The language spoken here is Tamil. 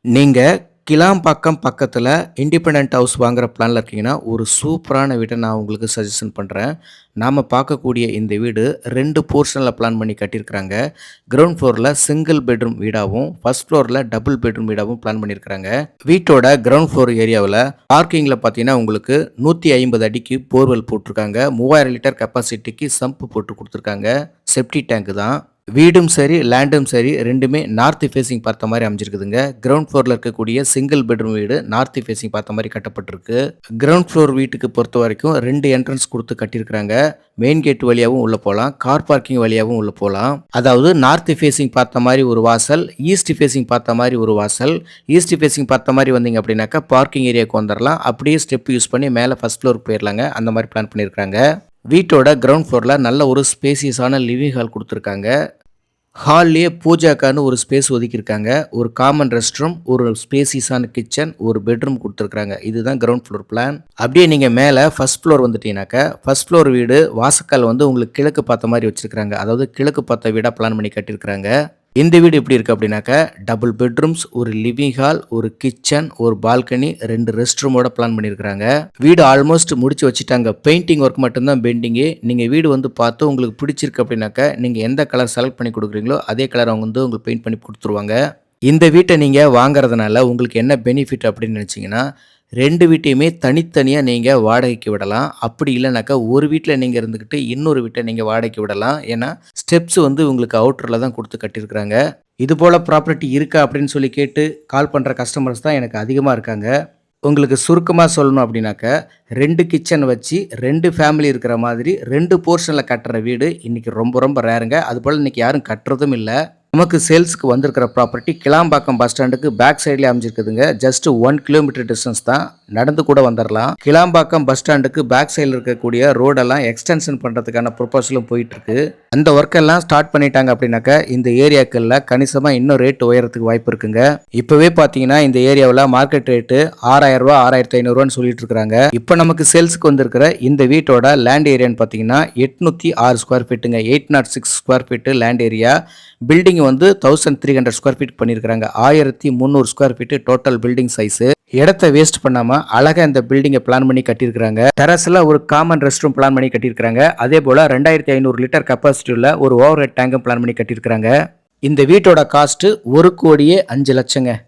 நீங்க கிளாம்பாக்கம் பக்கத்துல இண்டிபெண்டன்ட் ஹவுஸ் வாங்குற பிளான்ல இருக்கீங்கன்னா, ஒரு சூப்பரான வீட்ட நான் உங்களுக்கு சஜெஷன் பண்றேன். நாம பார்க்கக்கூடிய இந்த வீடு 2 போர்ஷன்ல பிளான் பண்ணி கட்டியிருக்கிறாங்க. கிரவுண்ட் ஃப்ளோர்ல சிங்கிள் பெட்ரூம் வீடாவும், ஃபர்ஸ்ட் ஃப்ளோர்ல டபுள் பெட்ரூம் வீடாவும் பிளான் பண்ணியிருக்கிறாங்க. வீட்டோட கிரவுண்ட் ஃப்ளோர் ஏரியாவுல பார்க்கிங்ல பார்த்தீங்கன்னா, உங்களுக்கு 150 அடிக்கு போர்வெல் போட்டிருக்காங்க. 3000 லிட்டர் கெப்பாசிட்டிக்கு சம்ப் போட்டு குடுத்துருக்காங்க. செப்டி டேங்க் தான். வீடும் சரி, லேண்டும் சரி 2மே நார்த் ஃபேசிங் பார்த்த மாரி அமைஞ்சிருக்குதுங்க. கிரவுண்ட் ஃப்ளோர்ல இருக்கக்கூடிய சிங்கிள் பெட்ரூம் வீடு நார்த் ஃபேசிங் பார்த்த மாரி கட்டப்பட்டிருக்கு. கிரவுண்ட் ஃப்ளோர் வீட்டுக்கு பொறுத்தவரைக்கும் 2 என்ட்ரன்ஸ் குடுத்து கட்டியிருக்கிறாங்க. மெயின் கேட் வழியாவும் உள்ள போலாம். கார் பார்க்கிங் வழியாவும் உள்ள போலாம். அதாவது நார்த் ஃபேசிங் பார்த்த மாரி ஒரு வாசல், ஈஸ்ட் ஃபேசிங் பார்த்த மாரி ஒரு வாசல். ஈஸ்ட் ஃபேசிங் பார்த்த மாரி வந்தீங்க அப்படின்னாக்கா பார்க்கிங் ஏரியாவுக்கு வந்துரலாம். அப்படியே ஸ்டெப் யூஸ் பண்ணி மேல ஃபர்ஸ்ட் ஃப்ளோருக்கு போயிரலாங்க. அந்த மாரி பிளான் பண்ணியிருக்காங்க. வீட்டோட கிரவுண்ட் ஃப்ளோர்ல நல்ல ஒரு ஸ்பேசியஸான லிவிங் ஹால் குடுத்துருக்காங்க. ஹால்லயே பூஜாக்கான்னு ஒரு ஸ்பேஸ் ஒதுக்கியிருக்காங்க. ஒரு காமன் ரெஸ்ட் ரூம், ஒரு ஸ்பேசியஸான கிச்சன், ஒரு பெட்ரூம் குடுத்துருக்காங்க. இதுதான் கிரவுண்ட் ஃப்ளோர் பிளான். அப்படியே நீங்க மேல ஃபர்ஸ்ட் ஃப்ளோர் வந்துட்டீங்கன்னாக்கா, ஃபர்ஸ்ட் ஃப்ளோர் வீடு வாசக்கால் வந்து உங்களுக்கு கிழக்கு பார்த்த மாரி வச்சிருக்காங்க. அதாவது கிழக்கு பார்த்த வீடா பிளான் பண்ணி கட்டியிருக்காங்க. இந்த வீடு எப்படி இருக்கு அப்படின்னாக்கா, டபுள் பெட்ரூம்ஸ், ஒரு லிவிங் ஹால், ஒரு கிச்சன், ஒரு பால்கனி, 2 ரெஸ்ட் ரூமோட பிளான் பண்ணியிருக்காங்க. வீடு ஆல்மோஸ்ட் முடிச்சு வச்சுட்டாங்க. பெயிண்டிங் ஒர்க் மட்டும்தான் பெண்டிங்கு. நீங்க வீடு வந்து பார்த்து உங்களுக்கு பிடிச்சிருக்கு அப்படின்னாக்கா, நீங்க எந்த கலர் செலக்ட் பண்ணி கொடுக்குறீங்களோ அதே கலர் அவங்க வந்து உங்களுக்கு பெயிண்ட் பண்ணி கொடுத்துருவாங்க. இந்த வீட்டை நீங்க வாங்குறதுனால உங்களுக்கு என்ன பெனிஃபிட் அப்படின்னு நினைச்சீங்கன்னா, 2 வீட்டையுமே தனித்தனியா நீங்க வாடகைக்கு விடலாம். அப்படி இல்லைனாக்கா ஒரு வீட்ல நீங்க இருந்துக்கிட்டு இன்னொரு வீட்டை நீங்க வாடகைக்கு விடலாம். ஏன்னா ஸ்டெப்ஸ் வந்து உங்களுக்கு அவுட்டர்ல தான் கொடுத்து கட்டியிருக்கிறாங்க. இது போல ப்ராப்பர்ட்டி இருக்கா அப்படின்னு சொல்லி கேட்டு கால் பண்ற கஸ்டமர்ஸ் தான் எனக்கு அதிகமா இருக்காங்க. உங்களுக்கு சுருக்கமா சொல்லணும் அப்படின்னாக்கா, 2 கிச்சன் வச்சு 2 ஃபேமிலி இருக்கிற மாதிரி 2 போர்ஷன்ல கட்டுற வீடு இன்னைக்கு ரொம்ப ரொம்ப ரேருங்க. அதுபோல இன்னைக்கு யாரும் கட்டுறதும் இல்ல. நமக்கு சேல்ஸ்க்கு வந்திருக்கிற ப்ராப்பர்ட்டி கிளாம்பாக்கம் பஸ் ஸ்டாண்டுக்கு பேக் சைட்லேயே அமைஞ்சிருக்குதுங்க. ஜஸ்ட் 1 கிலோமீட்டர் டிஸ்டன்ஸ் தான். நடந்து கூட வந்துடலாம். கிளாம்பாக்கம் பஸ் ஸ்டாண்டுக்கு பேக் சைடில் இருக்கக்கூடிய ரோடெல்லாம் எக்ஸ்டென்ஷன் பண்ணுறதுக்கான ப்ரொபோசலும் போயிட்டு இருக்கு. அந்த ஒர்க் எல்லாம் ஸ்டார்ட் பண்ணிட்டாங்க அப்படின்னாக்கா இந்த ஏரியாக்கள்ல கணிசமாக இன்னும் ரேட் உயரத்துக்கு வாய்ப்பு இருக்குங்க. இப்போவே பார்த்தீங்கன்னா இந்த ஏரியாவில் மார்க்கெட் ரேட்டு 6000 ரூபா 6500 சொல்லிட்டு இருக்காங்க. இப்போ நமக்கு சேல்ஸுக்கு வந்திருக்கிற இந்த வீட்டோட லேண்ட் ஏரியான்னு பார்த்தீங்கன்னா 806 ஸ்கொயர் ஃபீட்டுங்க. 806 square feet land area. Building வந்து 1300 ஸ்கொயர் ஃபீட் பண்ணியிருக்காங்க. 1300 square feet total building size. இடத்த வேஸ்ட் பண்ணாம அழகா இந்த பில்டிங்கை பிளான் பண்ணி கட்டியிருக்காங்க. டெரஸ்ல ஒரு காமன் ரெஸ்ட் ரூம் பிளான் பண்ணி கட்டியிருக்காங்க. அதே போல 2500 லிட்டர் கெப்பாசிட்டி உள்ள ஒரு ஓவர் ஹெட் டேங்கும் பிளான் பண்ணி கட்டியிருக்காங்க. இந்த வீட்டோட காஸ்ட் 1,05,00,000.